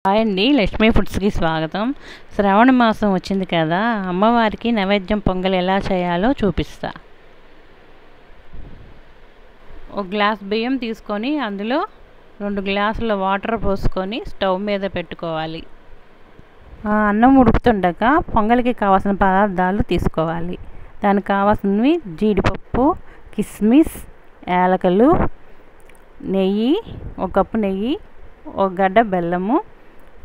Hi అండి, లక్ష్మీ ఫుడ్స్కి స్వాగతం. శ్రావణ మాసం వచ్చింది కదా, అమ్మవారికి నైవేద్యం పొంగల్ ఎలా చేయాలో చూపిస్తా. ఒక గ్లాస్ బియ్యం తీసుకొని అందులో 2 గ్లాసుల వాటర్ పోసుకొని స్టవ్ మీద పెట్టుకోవాలి. అన్నం ఉడుకుతుండగా పొంగల్కి కావాల్సిన పదార్థాలు తీసుకోవాలి. దానికి కావాల్సినవి జీడిపప్పు, కిస్మిస్, యాలకులు, నెయ్యి, 1 కప్పు నెయ్యి, 1 గడ్డ బెల్లము,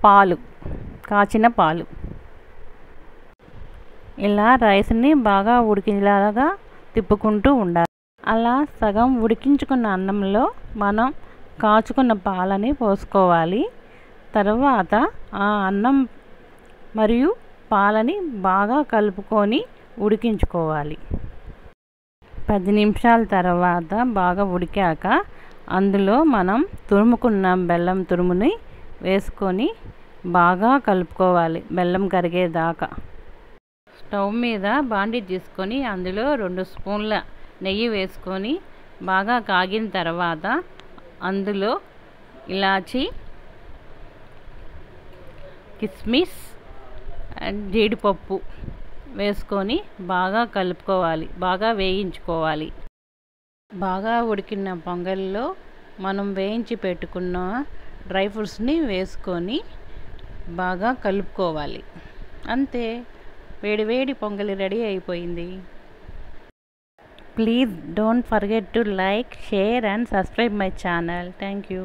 పాలు, కాచిన పాలు. ఇలా రైస్ని బాగా ఉడికేలాగా తిప్పుకుంటూ ఉండాలి. అలా సగం ఉడికించుకున్న అన్నంలో మనం కాచుకున్న పాలని పోసుకోవాలి. తర్వాత ఆ అన్నం మరియు పాలని బాగా కలుపుకొని ఉడికించుకోవాలి. 10 నిమిషాల తర్వాత బాగా ఉడికాక అందులో మనం తురుముకున్న బెల్లం తురుముని వేసుకొని బాగా కలుపుకోవాలి, బెల్లం కరిగేదాకా. స్టవ్ మీద బాండీ తీసుకొని అందులో 2 స్పూన్ల నెయ్యి వేసుకొని బాగా కాగిన తర్వాత అందులో ఇలాచి, కిస్మిస్ అండ్ జీడిపప్పు వేసుకొని బాగా కలుపుకోవాలి, బాగా వేయించుకోవాలి. బాగా ఉడికిన పొంగల్లో మనం వేయించి పెట్టుకున్న డ్రై ఫ్రూట్స్ని వేసుకొని బాగా కలుపుకోవాలి. అంతే, వేడి పొంగలి రెడీ అయిపోయింది. Please don't forget to like, share and subscribe my channel. Thank you.